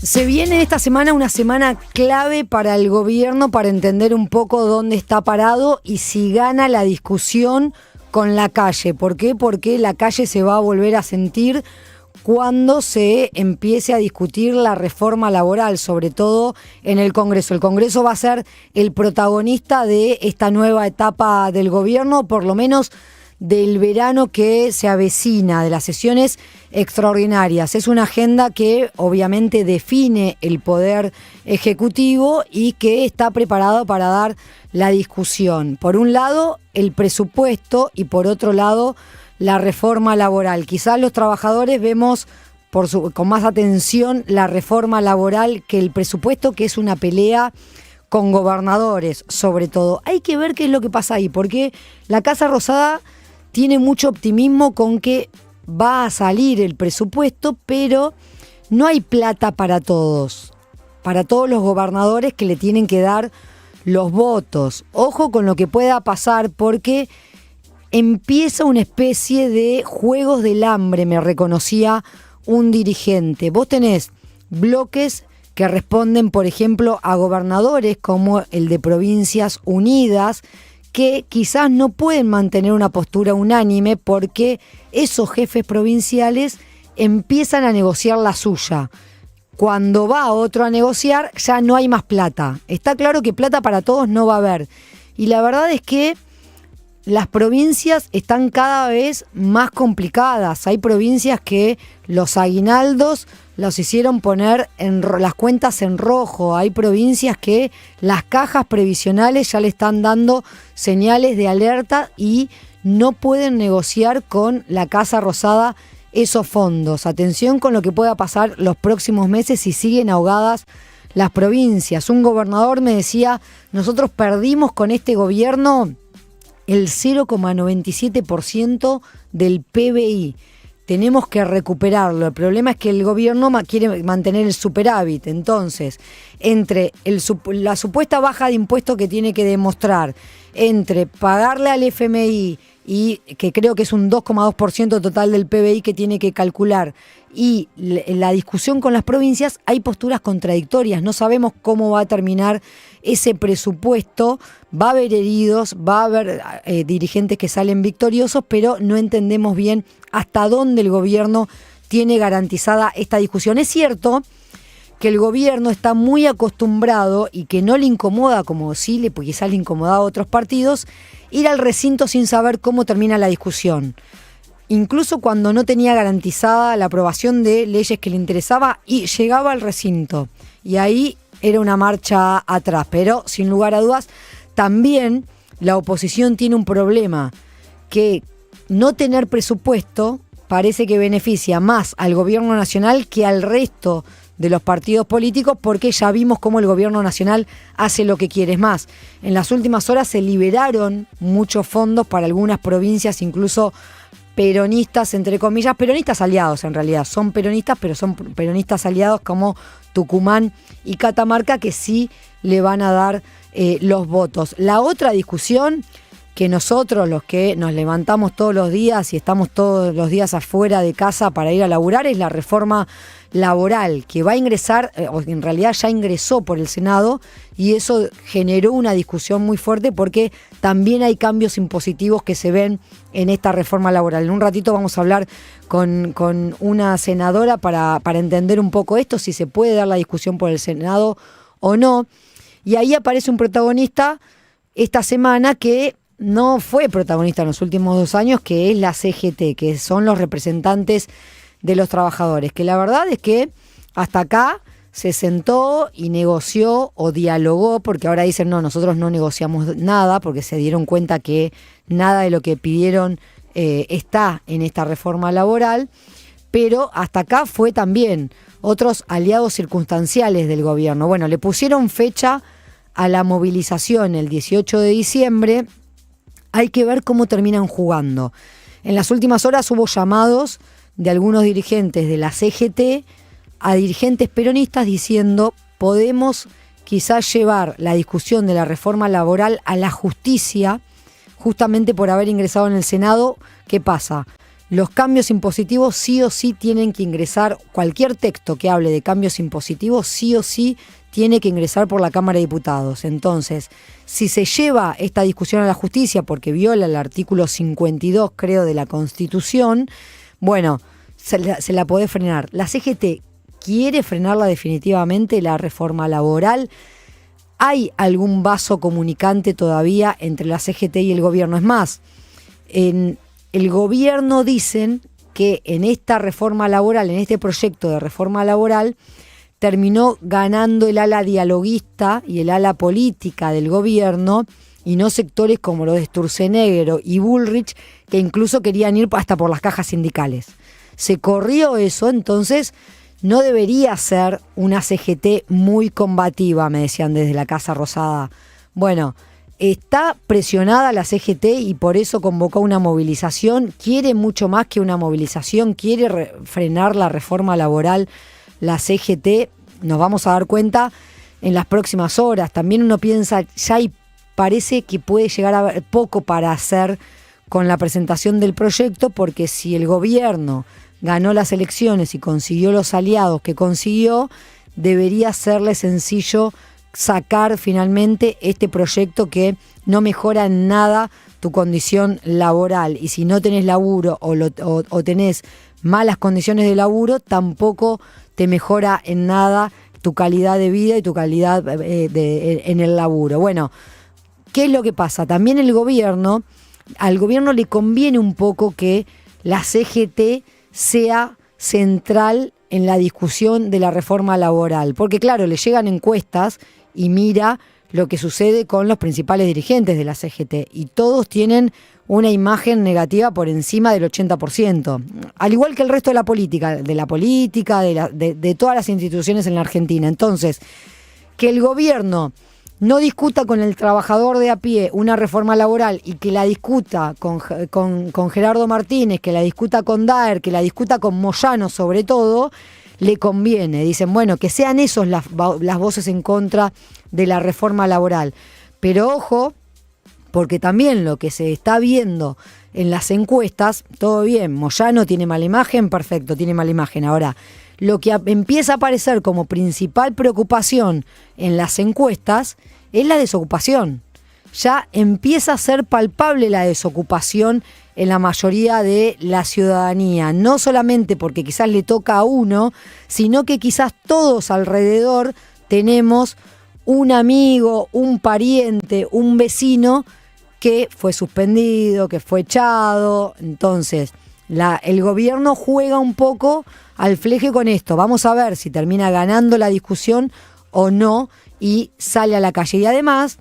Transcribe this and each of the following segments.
Se viene esta semana una semana clave para el gobierno para entender un poco dónde está parado y si gana la discusión con la calle. ¿Por qué? Porque la calle se va a volver a sentir cuando se empiece a discutir la reforma laboral, sobre todo en el Congreso. El Congreso va a ser el protagonista de esta nueva etapa del gobierno, por lo menos del verano que se avecina, de las sesiones extraordinarias. Es una agenda que obviamente define el poder ejecutivo y que está preparado para dar la discusión. Por un lado, el presupuesto y por otro lado, la reforma laboral. Quizás los trabajadores vemos con más atención la reforma laboral que el presupuesto, que es una pelea con gobernadores, sobre todo. Hay que ver qué es lo que pasa ahí, porque la Casa Rosada tiene mucho optimismo con que va a salir el presupuesto, pero no hay plata para todos los gobernadores que le tienen que dar los votos. Ojo con lo que pueda pasar, porque empieza una especie de juegos del hambre, me reconocía un dirigente. Vos tenés bloques que responden, por ejemplo, a gobernadores como el de Provincias Unidas, que quizás no pueden mantener una postura unánime porque esos jefes provinciales empiezan a negociar la suya. Cuando va otro a negociar, ya no hay más plata. Está claro que plata para todos no va a haber. Y la verdad es que las provincias están cada vez más complicadas. Hay provincias que los aguinaldos los hicieron poner las cuentas en rojo. Hay provincias que las cajas previsionales ya le están dando señales de alerta y no pueden negociar con la Casa Rosada esos fondos. Atención con lo que pueda pasar los próximos meses si siguen ahogadas las provincias. Un gobernador me decía, nosotros perdimos con este gobierno el 0,97% del PBI. Tenemos que recuperarlo. El problema es que el gobierno quiere mantener el superávit. Entonces, entre la supuesta baja de impuestos que tiene que demostrar, entre pagarle al FMI, y que creo que es un 2,2% total del PBI que tiene que calcular, y la discusión con las provincias, hay posturas contradictorias. No sabemos cómo va a terminar ese presupuesto. Va a haber heridos, va a haber dirigentes que salen victoriosos, pero no entendemos bien hasta dónde el gobierno tiene garantizada esta discusión. Es cierto que el gobierno está muy acostumbrado y que no le incomoda, como sí quizás le incomodaba a otros partidos, ir al recinto sin saber cómo termina la discusión. Incluso cuando no tenía garantizada la aprobación de leyes que le interesaba, y llegaba al recinto. Y ahí era una marcha atrás. Pero, sin lugar a dudas, también la oposición tiene un problema, que no tener presupuesto parece que beneficia más al gobierno nacional que al resto de los partidos políticos, porque ya vimos cómo el gobierno nacional hace lo que quiere. Es más, en las últimas horas se liberaron muchos fondos para algunas provincias, incluso peronistas, entre comillas, peronistas aliados en realidad, son peronistas, pero son peronistas aliados como Tucumán y Catamarca, que sí le van a dar los votos. La otra discusión que nosotros, los que nos levantamos todos los días y estamos todos los días afuera de casa para ir a laburar, es la reforma laboral, que va a ingresar, o en realidad ya ingresó por el Senado, y eso generó una discusión muy fuerte porque también hay cambios impositivos que se ven en esta reforma laboral. En un ratito vamos a hablar con una senadora para entender un poco esto, si se puede dar la discusión por el Senado o no. Y ahí aparece un protagonista esta semana que no fue protagonista en los últimos 2 años, que es la CGT, que son los representantes de los trabajadores, que la verdad es que hasta acá se sentó y negoció o dialogó, porque ahora dicen no, nosotros no negociamos nada, porque se dieron cuenta que nada de lo que pidieron está en esta reforma laboral, pero hasta acá fue también otros aliados circunstanciales del gobierno. Bueno, le pusieron fecha a la movilización el 18 de diciembre, hay que ver cómo terminan jugando. En las últimas horas hubo llamados de algunos dirigentes de la CGT a dirigentes peronistas diciendo podemos quizás llevar la discusión de la reforma laboral a la justicia, justamente por haber ingresado en el Senado. ¿Qué pasa? los cambios impositivos sí o sí tienen que ingresar, cualquier texto que hable de cambios impositivos sí o sí tiene que ingresar por la Cámara de Diputados. Entonces, si se lleva esta discusión a la justicia porque viola el artículo 52, creo, de la Constitución, bueno, se la puede frenar. La CGT quiere frenarla definitivamente, la reforma laboral. ¿Hay algún vaso comunicante todavía entre la CGT y el gobierno? Es más, en el gobierno dicen que en esta reforma laboral, en este proyecto de reforma laboral, terminó ganando el ala dialoguista y el ala política del gobierno, y no sectores como los de Sturzenegger y Bullrich, que incluso querían ir hasta por las cajas sindicales. Se corrió eso, entonces no debería ser una CGT muy combativa, me decían desde la Casa Rosada. Bueno, está presionada la CGT y por eso convocó una movilización. Quiere mucho más que una movilización, quiere frenar la reforma laboral. La CGT, nos vamos a dar cuenta en las próximas horas. También uno piensa, ya parece que puede llegar a haber poco para hacer con la presentación del proyecto, porque si el gobierno ganó las elecciones y consiguió los aliados que consiguió, debería serle sencillo sacar finalmente este proyecto que no mejora en nada tu condición laboral. Y si no tenés laburo o tenés malas condiciones de laburo, tampoco te mejora en nada tu calidad de vida y tu calidad en el laburo. Bueno, ¿qué es lo que pasa? También al gobierno le conviene un poco que la CGT sea central en la discusión de la reforma laboral, porque claro, le llegan encuestas y mira lo que sucede con los principales dirigentes de la CGT y todos tienen una imagen negativa por encima del 80%, al igual que el resto de la política, de todas las instituciones en la Argentina. Entonces, que el gobierno no discuta con el trabajador de a pie una reforma laboral y que la discuta con Gerardo Martínez, que la discuta con Daer, que la discuta con Moyano sobre todo, le conviene. Dicen, bueno, que sean esos las voces en contra de la reforma laboral. Pero ojo, porque también lo que se está viendo en las encuestas, todo bien, Moyano tiene mala imagen, perfecto, tiene mala imagen. Ahora, lo que empieza a aparecer como principal preocupación en las encuestas es la desocupación. Ya empieza a ser palpable la desocupación en la mayoría de la ciudadanía, no solamente porque quizás le toca a uno, sino que quizás todos alrededor tenemos un amigo, un pariente, un vecino que fue suspendido, que fue echado. Entonces, el gobierno juega un poco al fleje con esto. Vamos a ver si termina ganando la discusión o no y sale a la calle. Y además,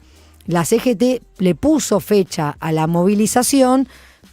la CGT le puso fecha a la movilización,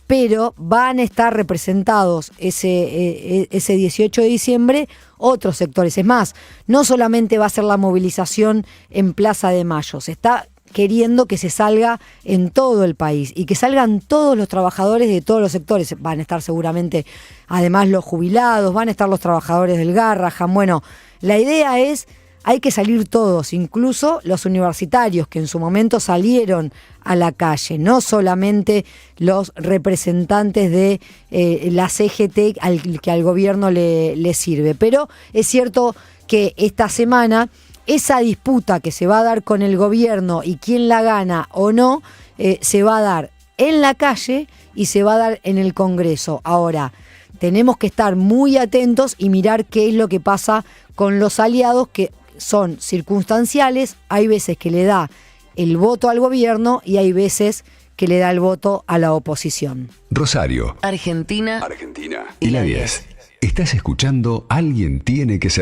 pero van a estar representados ese 18 de diciembre otros sectores. Es más, no solamente va a ser la movilización en Plaza de Mayo, se está queriendo que se salga en todo el país y que salgan todos los trabajadores de todos los sectores. Van a estar seguramente además los jubilados, van a estar los trabajadores del Garrahan. Bueno, la idea es, hay que salir todos, incluso los universitarios que en su momento salieron a la calle, no solamente los representantes de la CGT que al gobierno le sirve. Pero es cierto que esta semana esa disputa que se va a dar con el gobierno y quién la gana o no, se va a dar en la calle y se va a dar en el Congreso. Ahora, tenemos que estar muy atentos y mirar qué es lo que pasa con los aliados, que son circunstanciales. Hay veces que le da el voto al gobierno y hay veces que le da el voto a la oposición. Rosario, Argentina y la 10. Estás escuchando Alguien tiene que ser.